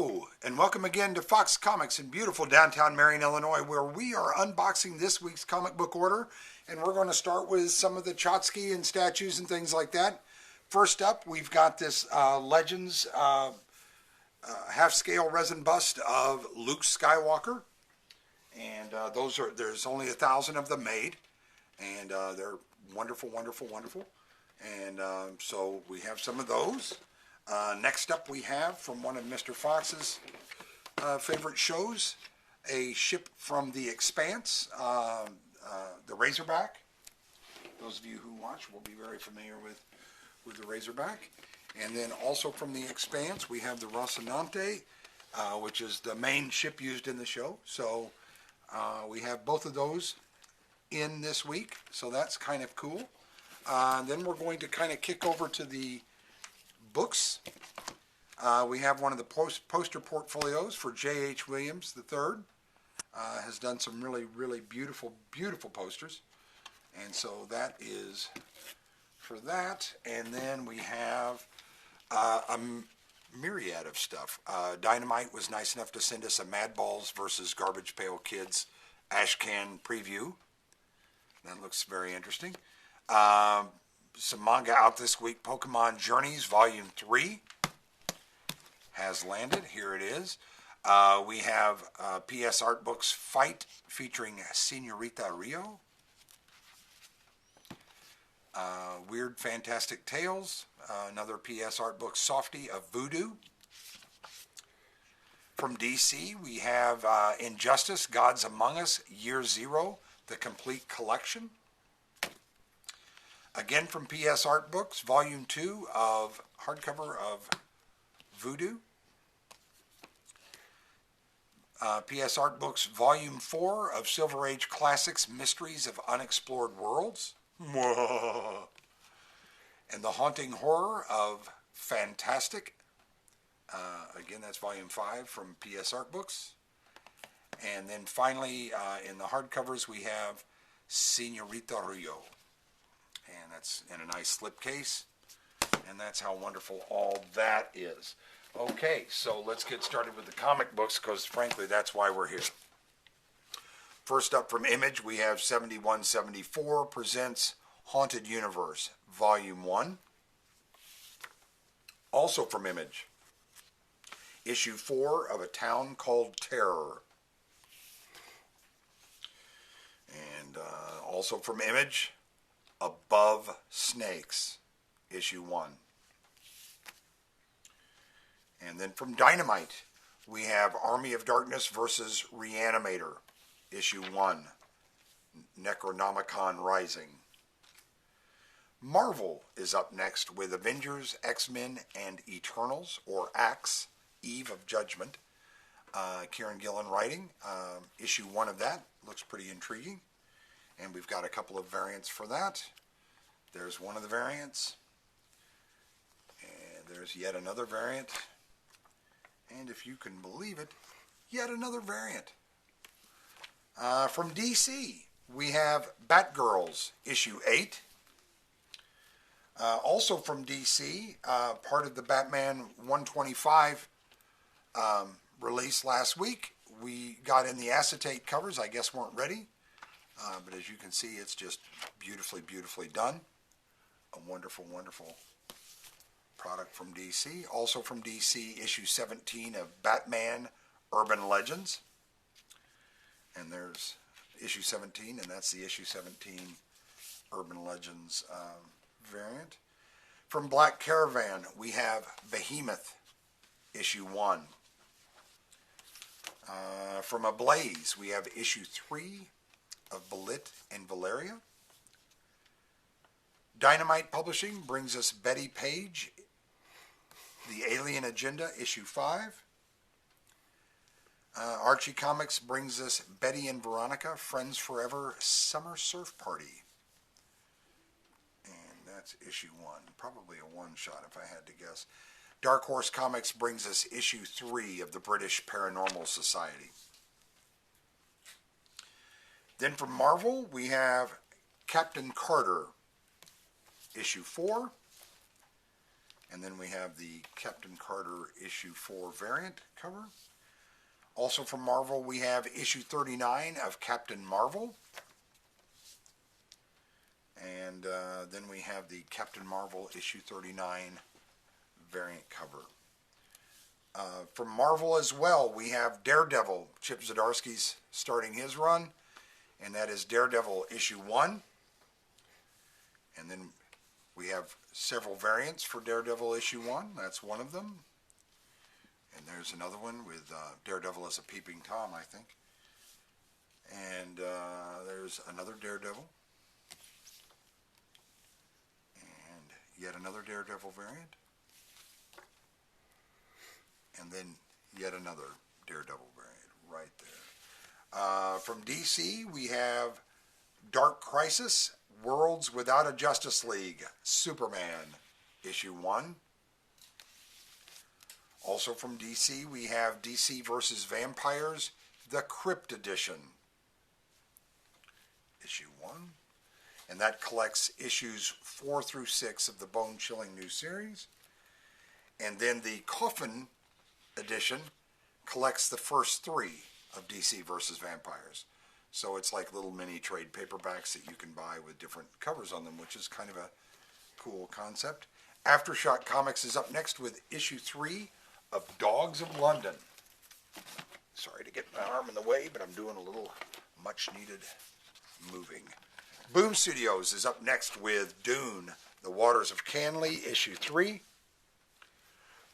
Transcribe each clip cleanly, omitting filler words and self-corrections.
Hello, and welcome again to Fox Comics in beautiful downtown Marion, Illinois, where we are unboxing this week's comic book order, and we're going to start with some of the Chotsky and statues and things like that. First up, we've got this Legends half-scale resin bust of Luke Skywalker, and there's only 1,000 of them made, and they're wonderful, wonderful, wonderful, and so we have some of those. Next up we have, from one of Mr. Fox's favorite shows, a ship from The Expanse, the Razorback. Those of you who watch will be very familiar with the Razorback. And then also from The Expanse we have the Rocinante, which is the main ship used in the show. So we have both of those in this week, so that's kind of cool. Then we're going to kind of kick over to the books. We have one of the poster portfolios for J.H. Williams III. Has done some really, really beautiful, beautiful posters. And so that is for that. And then we have a myriad of stuff. Dynamite was nice enough to send us a Mad Balls versus Garbage Pail Kids Ashcan preview. That looks very interesting. Some manga out this week. Pokemon Journeys Volume 3 has landed. Here it is. We have PS Art Books Fight featuring Senorita Rio. Weird Fantastic Tales. Another PS Art Books Softie of Voodoo. From DC, we have Injustice, Gods Among Us, Year Zero, the complete collection. Again from PS Art Books, Volume 2 of hardcover of Voodoo. PS Art Books, Volume 4 of Silver Age Classics, Mysteries of Unexplored Worlds. And The Haunting Horror of Fantastic. Again, that's Volume 5 from PS Art Books. And then finally, in the hardcovers, we have Senorita Rio. And that's in a nice slipcase. And that's how wonderful all that is. Okay, so let's get started with the comic books, because frankly, that's why we're here. First up from Image, we have 7174 presents Haunted Universe, Volume 1. Also from Image, Issue 4 of A Town Called Terror. And also from Image, Above Snakes, Issue 1. And then from Dynamite, we have Army of Darkness versus Reanimator, Issue 1, Necronomicon Rising. Marvel is up next with Avengers, X-Men, and Eternals, or Axe, Eve of Judgment. Kieran Gillen writing. Issue 1 of that looks pretty intriguing. And we've got a couple of variants for that. There's one of the variants. And there's yet another variant. And if you can believe it, yet another variant. From DC, we have Batgirls, Issue 8. Also from DC, part of the Batman 125 release last week. We got in the acetate covers, I guess weren't ready. But as you can see, it's just beautifully, beautifully done. A wonderful, wonderful product from DC. Also from DC, Issue 17 of Batman Urban Legends. And there's Issue 17, and that's the Issue 17 Urban Legends variant. From Black Caravan, we have Behemoth, Issue 1. From Ablaze, we have Issue 3 of Belit and Valeria. Dynamite Publishing brings us Betty Page, The Alien Agenda, Issue 5. Archie Comics brings us Betty and Veronica, Friends Forever, Summer Surf Party. And that's Issue 1. Probably a one-shot if I had to guess. Dark Horse Comics brings us Issue 3 of the British Paranormal Society. Then from Marvel, we have Captain Carter, Issue 4. And then we have the Captain Carter issue 4 variant cover. Also from Marvel, we have issue 39 of Captain Marvel. And then we have the Captain Marvel issue 39 variant cover. From Marvel as well, we have Daredevil. Chip Zdarsky's starting his run, and that is Daredevil issue 1. And then we have several variants for Daredevil issue 1. That's one of them. And there's another one with Daredevil as a peeping Tom, I think. And there's another Daredevil. And yet another Daredevil variant. And then yet another Daredevil variant right there. From DC, we have Dark Crisis, Worlds Without a Justice League, Superman, issue 1. Also from DC, we have DC vs. Vampires, the Crypt Edition, issue 1. And that collects issues 4 through 6 of the bone-chilling new series. And then the Coffin Edition collects the first 3 of DC vs. Vampires. So it's like little mini trade paperbacks that you can buy with different covers on them, which is kind of a cool concept. Aftershock Comics is up next with issue 3 of Dogs of London. Sorry to get my arm in the way, but I'm doing a little much needed moving. Boom Studios is up next with Dune, The Waters of Canley, issue 3.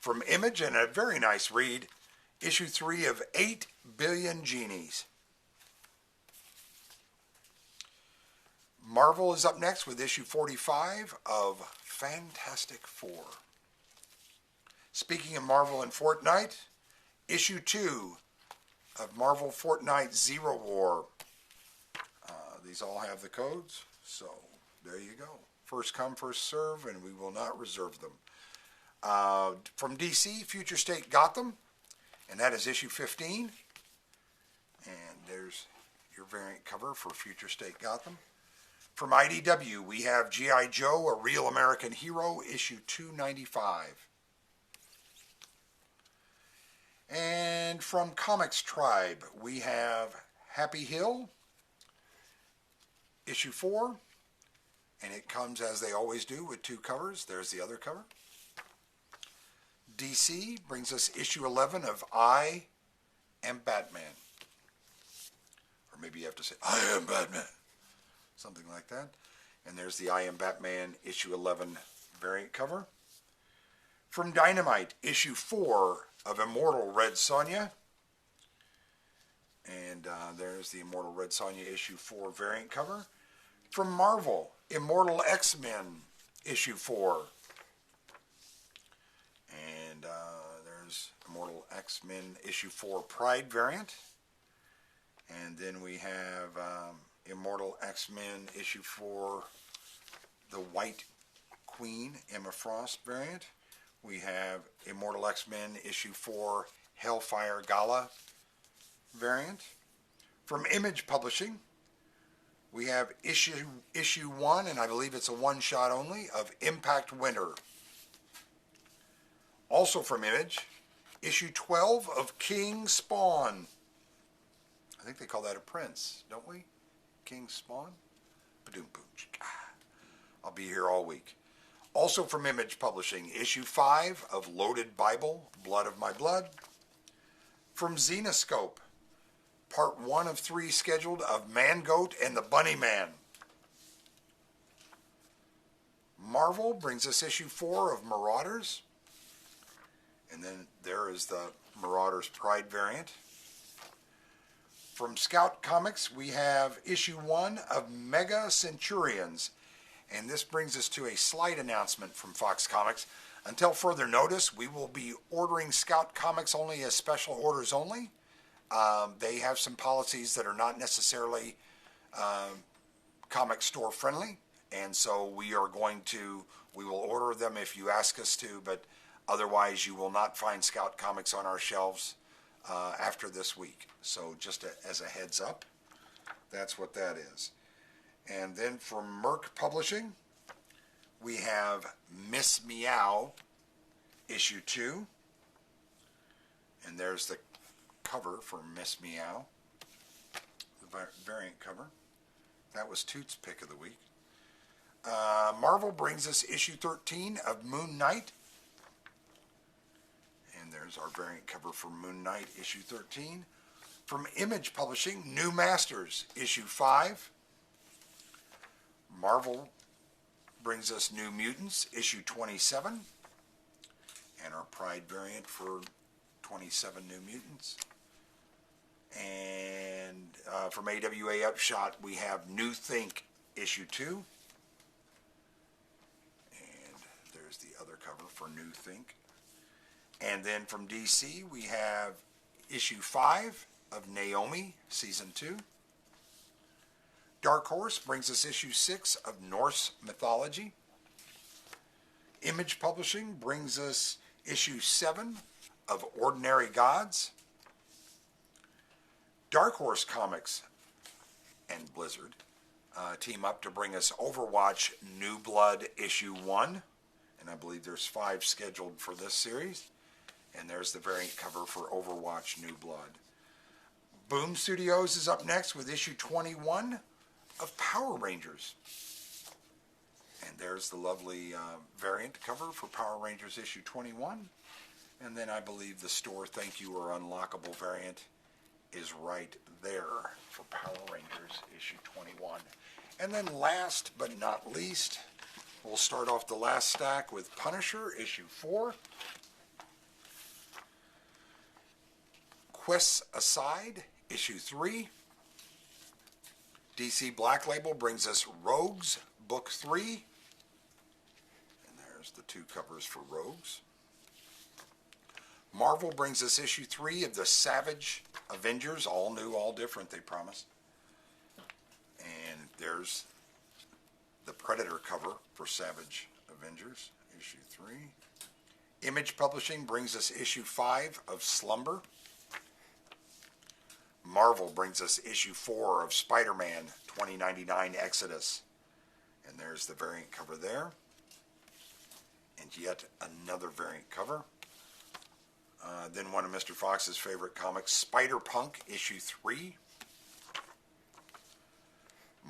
From Image, and a very nice read, issue 3 of 8 Billion Genies. Marvel is up next with issue 45 of Fantastic Four. Speaking of Marvel and Fortnite, issue 2 of Marvel Fortnite Zero War. These all have the codes, so there you go. First come, first serve, and we will not reserve them. From DC, Future State Gotham, and that is issue 15. And there's your variant cover for Future State Gotham. From IDW, we have G.I. Joe, A Real American Hero, issue 295. And from Comics Tribe, we have Happy Hill, issue 4. And it comes, as they always do, with 2 covers. There's the other cover. DC brings us issue 11 of I Am Batman. Or maybe you have to say, I am Batman. Something like that. And there's the I Am Batman issue 11 variant cover. From Dynamite, issue 4 of Immortal Red Sonja. And there's the Immortal Red Sonja issue 4 variant cover. From Marvel, Immortal X-Men issue 4. And there's Immortal X-Men issue 4 Pride variant. And then we have Immortal X-Men issue 4, the White Queen, Emma Frost variant. We have Immortal X-Men issue 4, Hellfire Gala variant. From Image Publishing, we have issue 1, and I believe it's a one-shot only, of Impact Winter. Also from Image, issue 12 of King Spawn. I think they call that a prince, don't we? King Spawn? Ba-doom-boom. I'll be here all week. Also from Image Publishing, issue 5 of Loaded Bible, Blood of My Blood. From Zenoscope, part 1 of 3 scheduled of Man-Goat and the Bunny Man. Marvel brings us issue 4 of Marauders. And then there is the Marauders Pride variant. From Scout Comics, we have issue 1 of Mega Centurions. And this brings us to a slight announcement from Fox Comics. Until further notice, we will be ordering Scout Comics only as special orders only. They have some policies that are not necessarily comic store friendly. And so we will order them if you ask us to, but otherwise you will not find Scout Comics on our shelves after this week. So just as a heads up, that's what that is. And then from Merc Publishing, we have Miss Meow, issue 2. And there's the cover for Miss Meow, the variant cover. That was Toot's pick of the week. Marvel brings us issue 13 of Moon Knight. And there's our variant cover for Moon Knight, issue 13. From Image Publishing, New Masters, issue 5. Marvel brings us New Mutants, issue 27. And our Pride variant for 27 New Mutants. And from AWA Upshot, we have New Think, issue 2. And there's the other cover for New Think. And then from DC, we have issue 5 of Naomi, season 2. Dark Horse brings us issue 6 of Norse Mythology. Image Publishing brings us issue 7 of Ordinary Gods. Dark Horse Comics and Blizzard team up to bring us Overwatch New Blood issue 1. And I believe there's 5 scheduled for this series. And there's the variant cover for Overwatch New Blood. Boom Studios is up next with issue 21 of Power Rangers. And there's the lovely variant cover for Power Rangers issue 21. And then I believe the store Thank You or Unlockable variant is right there for Power Rangers issue 21. And then last but not least, we'll start off the last stack with Punisher issue 4. Quests Aside, issue 3. DC Black Label brings us Rogues, book 3. And there's the 2 covers for Rogues. Marvel brings us issue 3 of the Savage Avengers, all new, all different, they promise. And there's the Predator cover for Savage Avengers, issue 3. Image Publishing brings us issue 5 of Slumber. Marvel brings us issue 4 of Spider-Man 2099 Exodus. And there's the variant cover there. And yet another variant cover. Then one of Mr. Fox's favorite comics, Spider-Punk issue 3.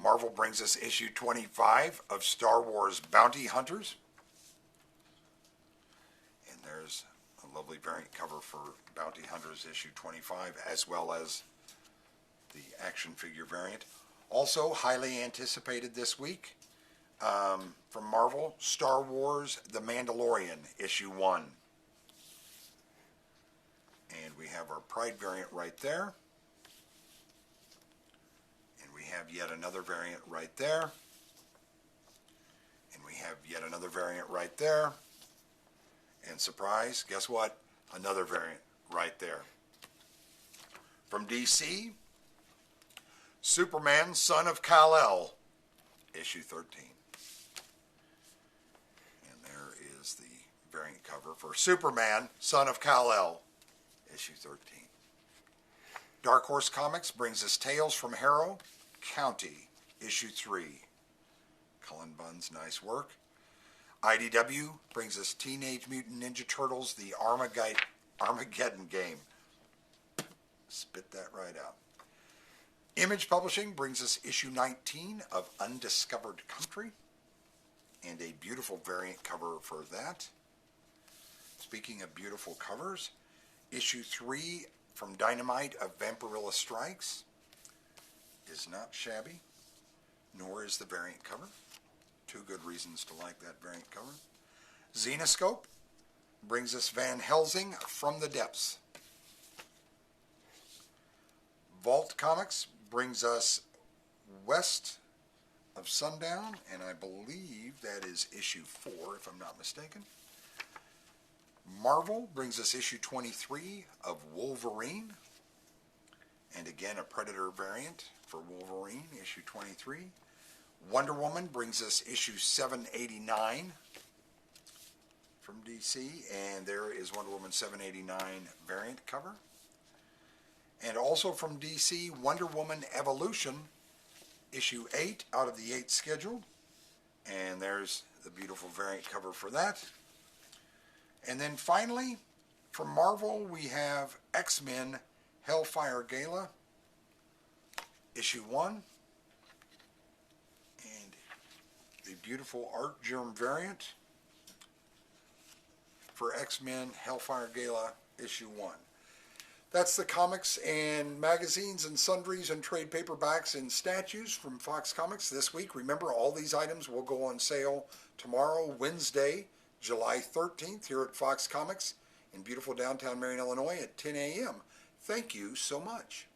Marvel brings us issue 25 of Star Wars Bounty Hunters. And there's a lovely variant cover for Bounty Hunters issue 25, as well as the action figure variant. Also highly anticipated this week from Marvel, Star Wars The Mandalorian issue 1. And we have our Pride variant right there. And we have yet another variant right there. And we have yet another variant right there. And surprise, guess what? Another variant right there. From DC, Superman, Son of Kal-El, issue 13. And there is the variant cover for Superman, Son of Kal-El, issue 13. Dark Horse Comics brings us Tales from Harrow County, issue 3. Cullen Bunn's nice work. IDW brings us Teenage Mutant Ninja Turtles, the Armageddon game. Spit that right out. Image Publishing brings us issue 19 of Undiscovered Country, and a beautiful variant cover for that. Speaking of beautiful covers, issue 3 from Dynamite of Vampirilla Strikes is not shabby, nor is the variant cover. 2 good reasons to like that variant cover. Zenoscope brings us Van Helsing From the Depths. Vault Comics brings us West of Sundown, and I believe that is issue 4, if I'm not mistaken. Marvel brings us issue 23 of Wolverine, and again a Predator variant for Wolverine, issue 23. Wonder Woman brings us issue 789 from DC, and there is Wonder Woman 789 variant cover. And also from DC, Wonder Woman Evolution, issue 8 out of the 8 scheduled. And there's the beautiful variant cover for that. And then finally, from Marvel, we have X-Men Hellfire Gala, issue 1. And the beautiful art germ variant for X-Men Hellfire Gala, issue 1. That's the comics and magazines and sundries and trade paperbacks and statues from Fox Comics this week. Remember, all these items will go on sale tomorrow, Wednesday, July 13th, here at Fox Comics in beautiful downtown Marion, Illinois at 10 a.m. Thank you so much.